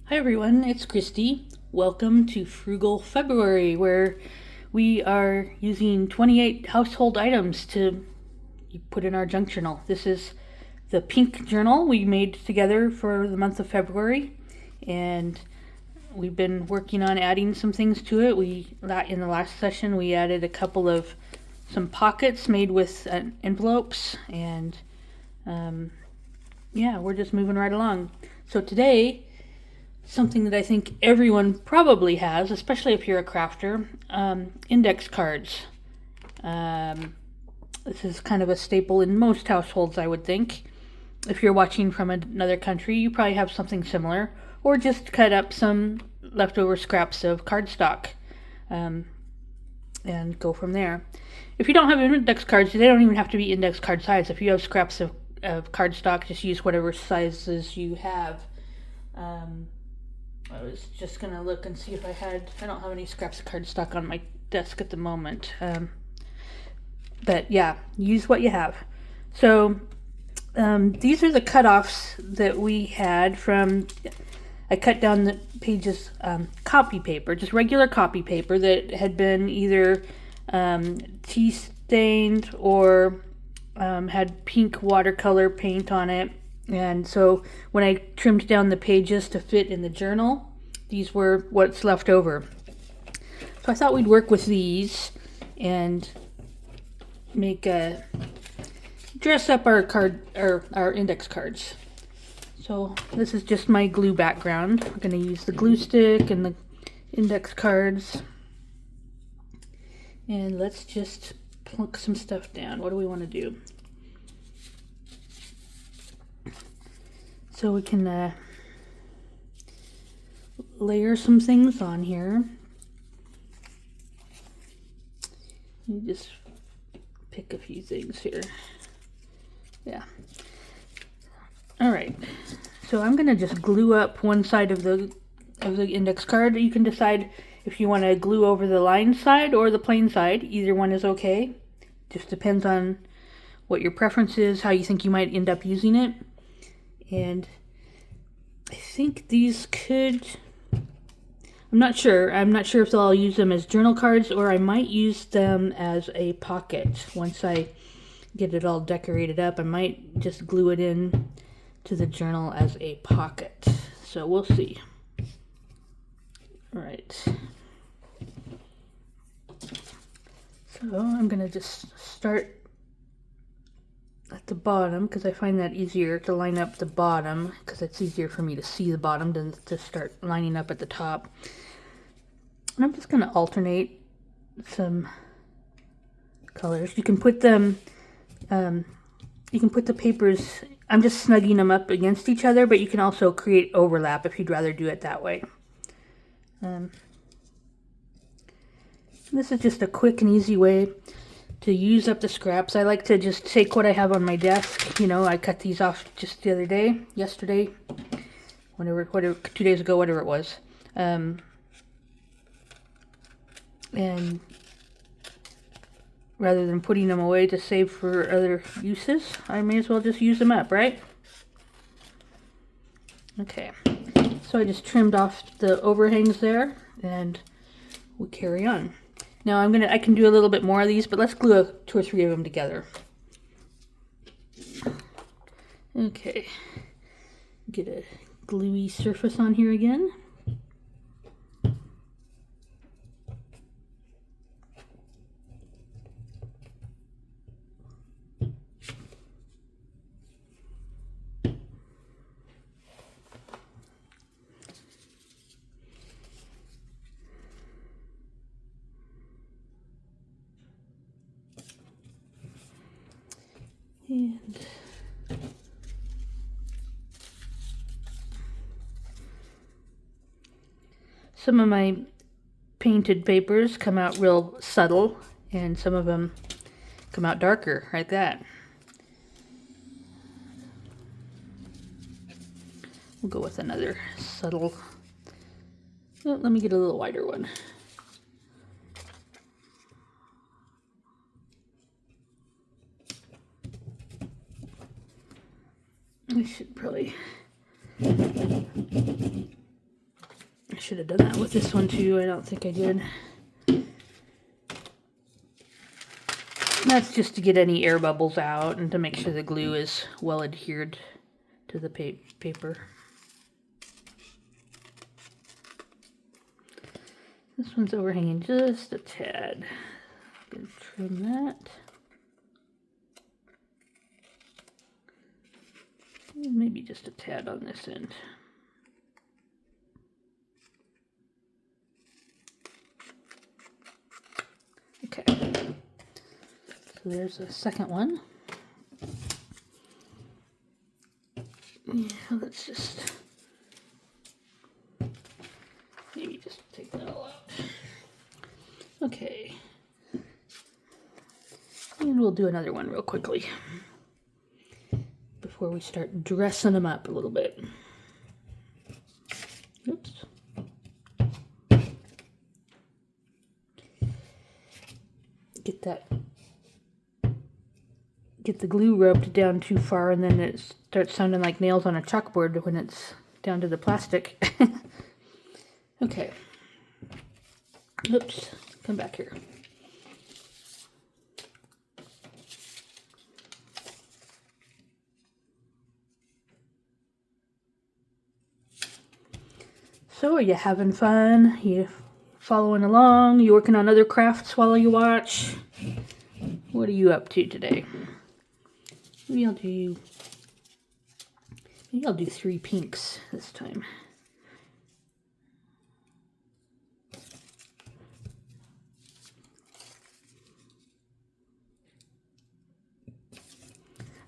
Hi everyone, it's Christy. Welcome to Frugal February, where we are using 28 household items to put in our junk journal. This is the pink journal we made together for the month of February, and we've been working on adding some things to it. In the last session we added a couple of some pockets made with envelopes, and we're just moving right along. So today, something that I think everyone probably has, especially if you're a crafter, index cards. This is kind of a staple in most households, I would think. If you're watching from another country, you probably have something similar, or just cut up some leftover scraps of cardstock and go from there. If you don't have index cards, they don't even have to be index card size. If you have scraps of cardstock, just use whatever sizes you have. I was just going to look and see if I don't have any scraps of cardstock on my desk at the moment. But yeah, use what you have. So these are the cutoffs that we had from, I cut down the pages, copy paper, just regular copy paper that had been either tea stained or had pink watercolor paint on it. And so when I trimmed down the pages to fit in the journal, these were what's left over. So I thought we'd work with these and dress up our index cards. So this is just my glue background. I'm going to use the glue stick and the index cards. And let's just plunk some stuff down. What do we want to do? So we can layer some things on here. Let me just pick a few things here. Yeah. All right. So I'm gonna just glue up one side of the index card. You can decide if you want to glue over the lined side or the plain side. Either one is okay. Just depends on what your preference is, how you think you might end up using it. And I think these could, I'm not sure if I'll use them as journal cards, or I might use them as a pocket. Once I get it all decorated up, I might just glue it in to the journal as a pocket. So we'll see. All right. So I'm gonna just start at the bottom, because I find that easier to line up the bottom, because it's easier for me to see the bottom than to start lining up at the top. And I'm just going to alternate some colors. You can put them, you can put the papers, I'm just snugging them up against each other, but you can also create overlap if you'd rather do it that way. This is just a quick and easy way to use up the scraps. I like to just take what I have on my desk. You know, I cut these off just the other day, yesterday, whatever, 2 days ago, whatever it was. And rather than putting them away to save for other uses, I may as well just use them up, right? Okay, so I just trimmed off the overhangs there, and we'll carry on. Now I can do a little bit more of these, but let's glue 2 or 3 of them together. Okay, get a gluey surface on here again. And some of my painted papers come out real subtle, and some of them come out darker, like that. We'll go with another subtle. Oh, let me get a little wider one. I should probably should have done that with this one too. I don't think I did. That's just to get any air bubbles out and to make sure the glue is well adhered to the paper. This one's overhanging just a tad. I'm going to trim that. Maybe just a tad on this end. Okay. So there's the second one. Yeah, let's just maybe just take that all out. Okay. And we'll do another one real quickly before we start dressing them up a little bit. Oops. Get the glue rubbed down too far, and then it starts sounding like nails on a chalkboard when it's down to the plastic. Okay. Oops. Come back here. So, are you having fun? You following along? You working on other crafts while you watch? What are you up to today? Maybe I'll do 3 pinks this time.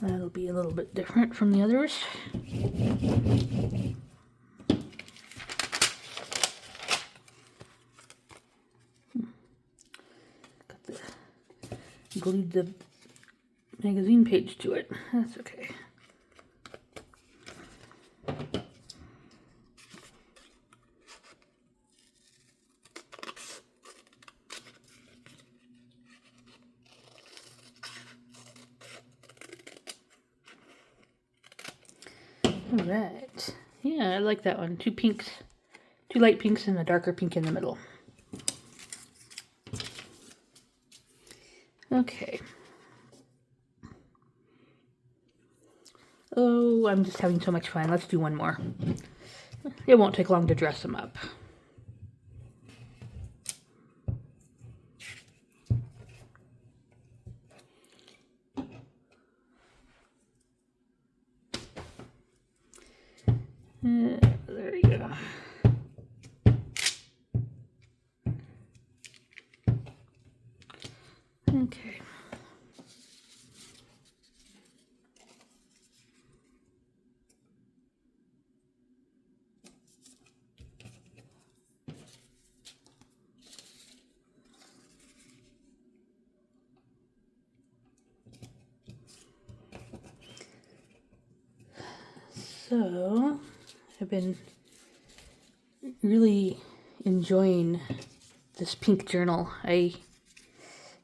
That'll be a little bit different from the others. Glued the magazine page to it. That's okay. All right. Yeah, I like that one. 2 pinks, 2 light pinks and a darker pink in the middle. Okay. Oh, I'm just having so much fun. Let's do one more. It won't take long to dress them up. There you go. Okay. So, I've been really enjoying this pink journal. I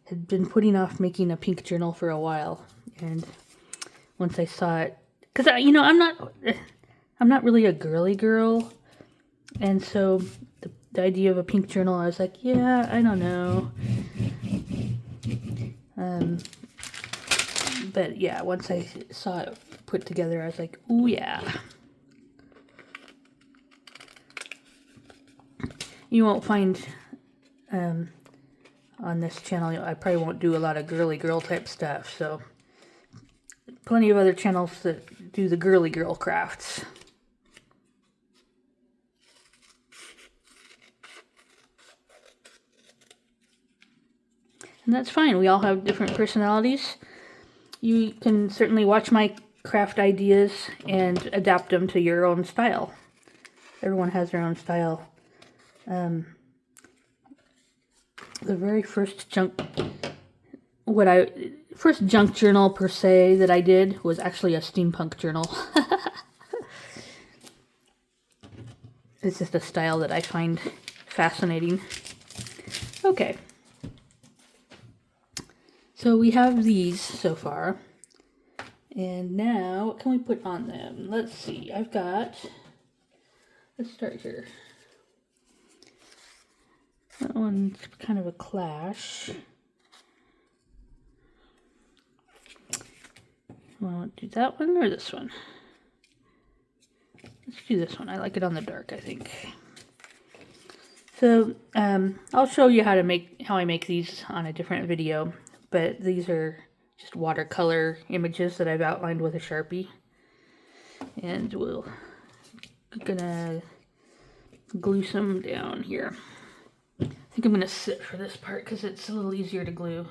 had been putting off making a pink journal for a while, and once I saw it, because I'm not really a girly girl, and so the idea of a pink journal, I was like, yeah, I don't know. But yeah, once I saw it put together, I was like, ooh yeah. You won't find on this channel, I probably won't do a lot of girly girl type stuff, so plenty of other channels that do the girly girl crafts. And that's fine. We all have different personalities. You can certainly watch my craft ideas and adapt them to your own style. Everyone has their own style. The very first junk journal per se that I did was actually a steampunk journal. It's just a style that I find fascinating. Okay. So we have these so far. And now, what can we put on them? Let's see. Let's start here. That one's kind of a clash. Want to do that one or this one? Let's do this one. I like it on the dark, I think. So I'll show you how I make these on a different video, but these are just watercolor images that I've outlined with a Sharpie, and we're gonna glue some down here. I think I'm gonna sit for this part because it's a little easier to glue.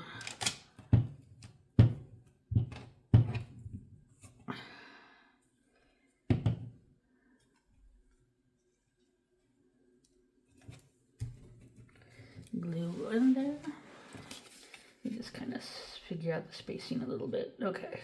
Glue in there. You just kind of figure out the spacing a little bit. Okay.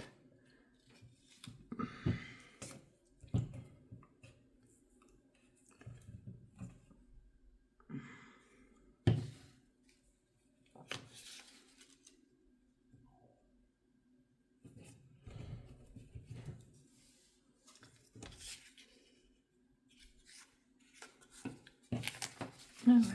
All right.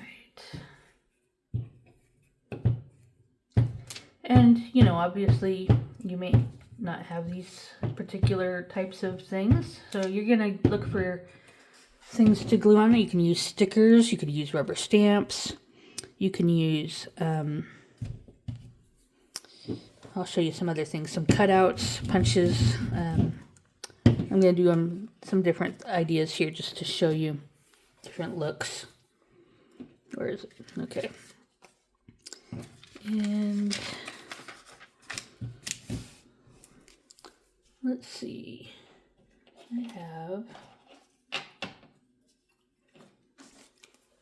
And, you know, obviously you may not have these particular types of things, so you're going to look for things to glue on. You can use stickers, you could use rubber stamps, you can use, I'll show you some other things, some cutouts, punches. I'm going to do some different ideas here just to show you different looks. Where is it? Okay. And let's see. I have,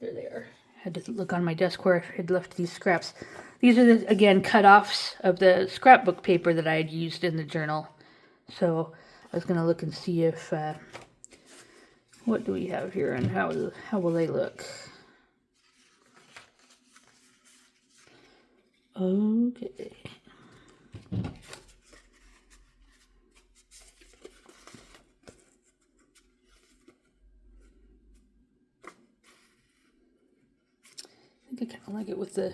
there they are. I had to look on my desk where I had left these scraps. These are, again, cutoffs of the scrapbook paper that I had used in the journal. So I was going to look and see if, what do we have here and how will they look? Okay. I think I kind of like it with the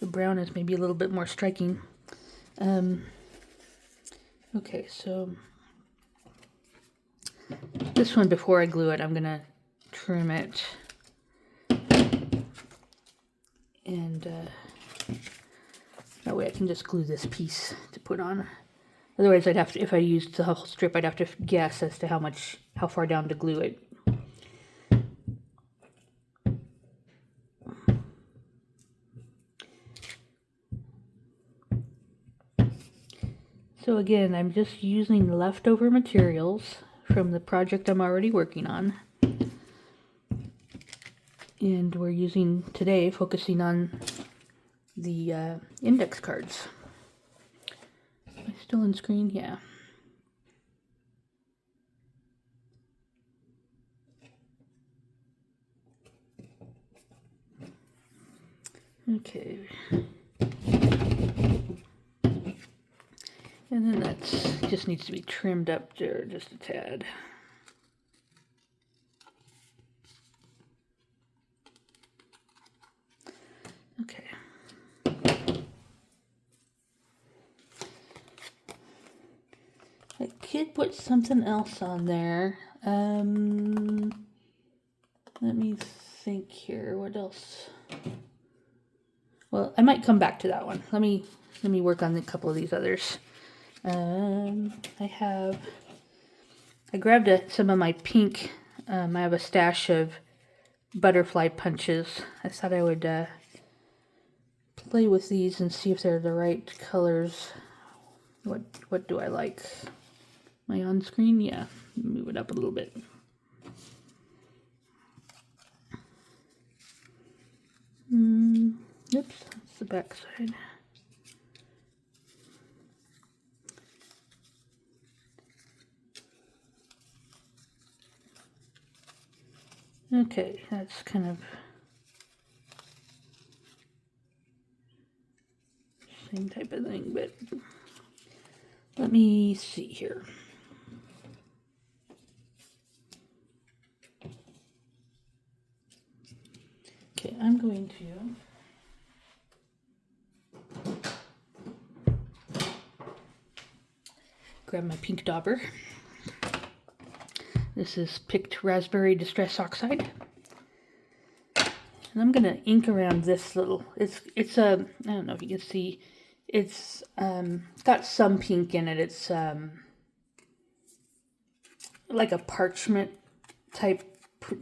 brown is maybe a little bit more striking. Okay, so this one, before I glue it, I'm gonna trim it, and that way I can just glue this piece to put on. Otherwise, I'd have to, if I used the whole strip, I'd have to guess as to how far down to glue it. So again, I'm just using leftover materials from the project I'm already working on. And we're using today, focusing on the index cards. Am I still on screen? Yeah. Okay. And then that just needs to be trimmed up there just a tad. Okay. I could put something else on there. Let me think here. What else? Well, I might come back to that one. Let me work on a couple of these others. I grabbed some of my pink. I have a stash of butterfly punches. I thought I would play with these and see if they're the right colors. What do I like? Am I on screen? Yeah. Move it up a little bit. Oops, that's the back side. Okay, that's kind of same type of thing, but let me see here. I'm going to grab my pink dauber. This is picked raspberry distress oxide. And I'm gonna ink around this little, it's a, I don't know if you can see, it's got some pink in it. It's like a parchment type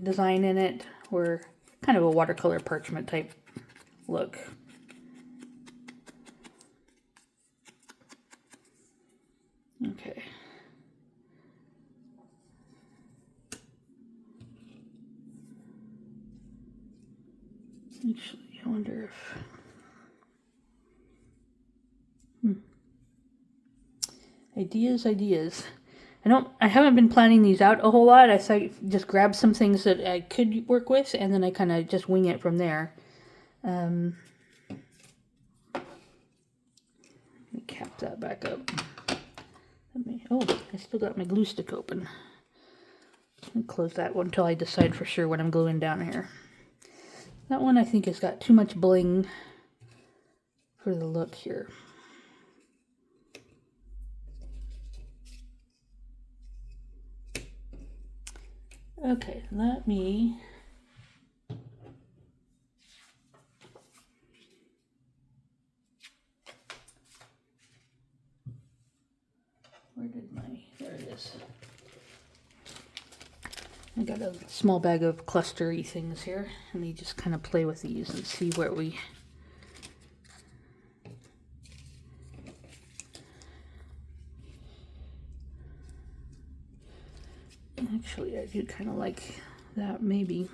design in it, or kind of a watercolor parchment type look. Okay. Actually, I wonder if... Ideas. I haven't been planning these out a whole lot. I just grab some things that I could work with, and then I kind of just wing it from there. Let me cap that back up. Oh, I still got my glue stick open. Let me close that one until I decide for sure what I'm gluing down here. That one I think has got too much bling for the look here. Okay, let me... There it is. I got a small bag of clustery things here. Let me just kind of play with these and see where we... Actually, I do kind of like that, maybe.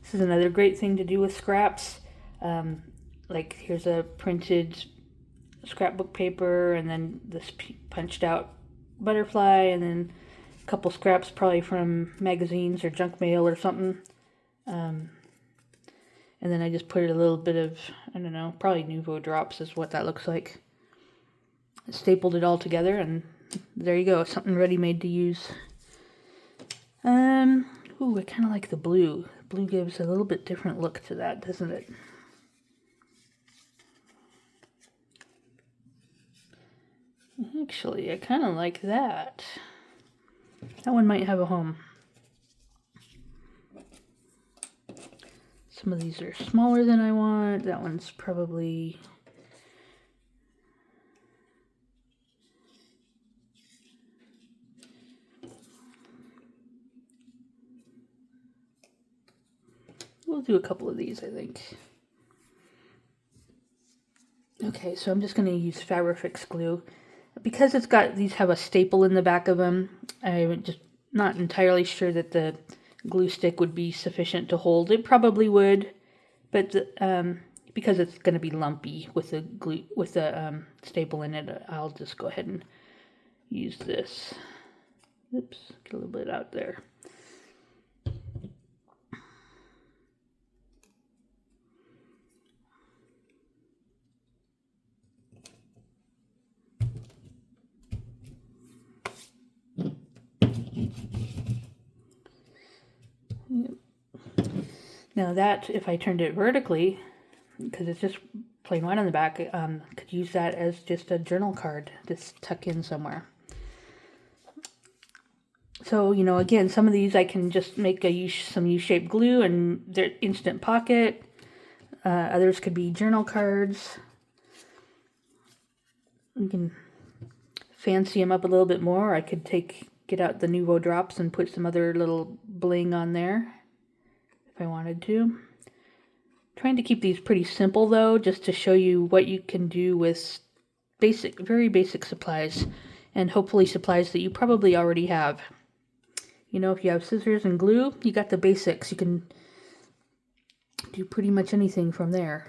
This is another great thing to do with scraps. Like here's a printed scrapbook paper, and then this punched out butterfly, and then a couple scraps probably from magazines or junk mail or something. And then I just put a little bit of, I don't know, probably Nouveau drops is what that looks like. I stapled it all together, and there you go, something ready-made to use. Ooh, I kind of like the blue. The blue gives a little bit different look to that, doesn't it? Actually, I kind of like that. That one might have a home. Some of these are smaller than I want. That one's probably... We'll do a couple of these, I think. Okay, so I'm just going to use Fabrifix glue. Because it's got, these have a staple in the back of them, I'm just not entirely sure that the glue stick would be sufficient to hold. It probably would, but because it's going to be lumpy with the glue, with the staple in it, I'll just go ahead and use this. Oops, get a little bit out there. Now that, if I turned it vertically, because it's just plain white on the back, could use that as just a journal card, just tuck in somewhere. So, you know, again, some of these I can just make some U-shaped glue and they're instant pocket. Others could be journal cards. You can fancy them up a little bit more. I could get out the Nouveau drops and put some other little bling on there if I wanted to. Trying to keep these pretty simple though, just to show you what you can do with very basic supplies, and hopefully supplies that you probably already have. You know, if you have scissors and glue, you got the basics. You can do pretty much anything from there.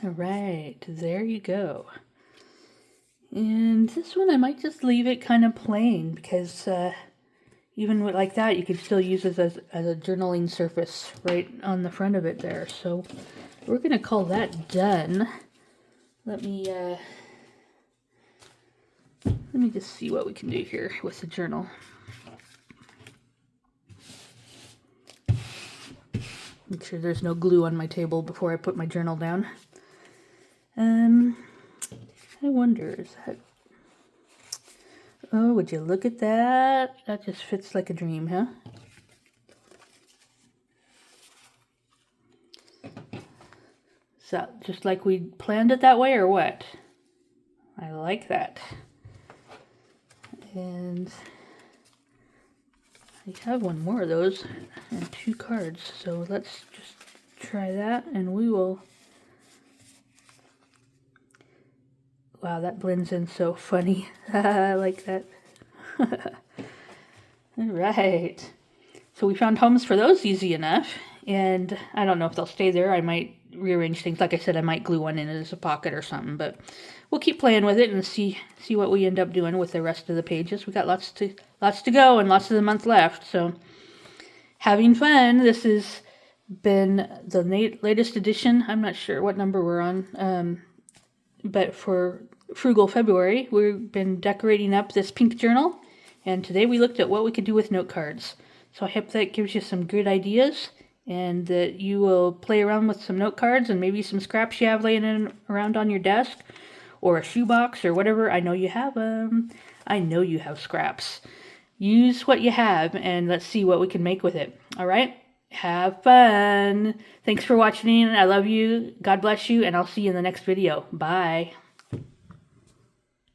All right, there you go. And this one I might just leave it kind of plain because, even like that, you could still use this as a journaling surface right on the front of it there. So we're going to call that done. Let me just see what we can do here with the journal. Make sure there's no glue on my table before I put my journal down. I wonder, is that... Oh, would you look at that? That just fits like a dream, huh? Is that just like we planned it that way, or what? I like that. And I have one more of those and 2 cards, so let's just try that, and we will... Wow, that blends in so funny. I like that. All right. So we found homes for those easy enough, and I don't know if they'll stay there. I might rearrange things. Like I said, I might glue one in as a pocket or something, but we'll keep playing with it and see what we end up doing with the rest of the pages. We got lots to go and lots of the month left, so having fun. This has been the latest edition. I'm not sure what number we're on, but for Frugal February, we've been decorating up this pink journal, and today we looked at what we could do with note cards. So I hope that gives you some good ideas, and that you will play around with some note cards and maybe some scraps you have laying around on your desk, or a shoebox, or whatever. I know you have them. I know you have scraps. Use what you have, and let's see what we can make with it. All right? Have fun. Thanks for watching. I love you. God bless you, and I'll see you in the next video. Bye.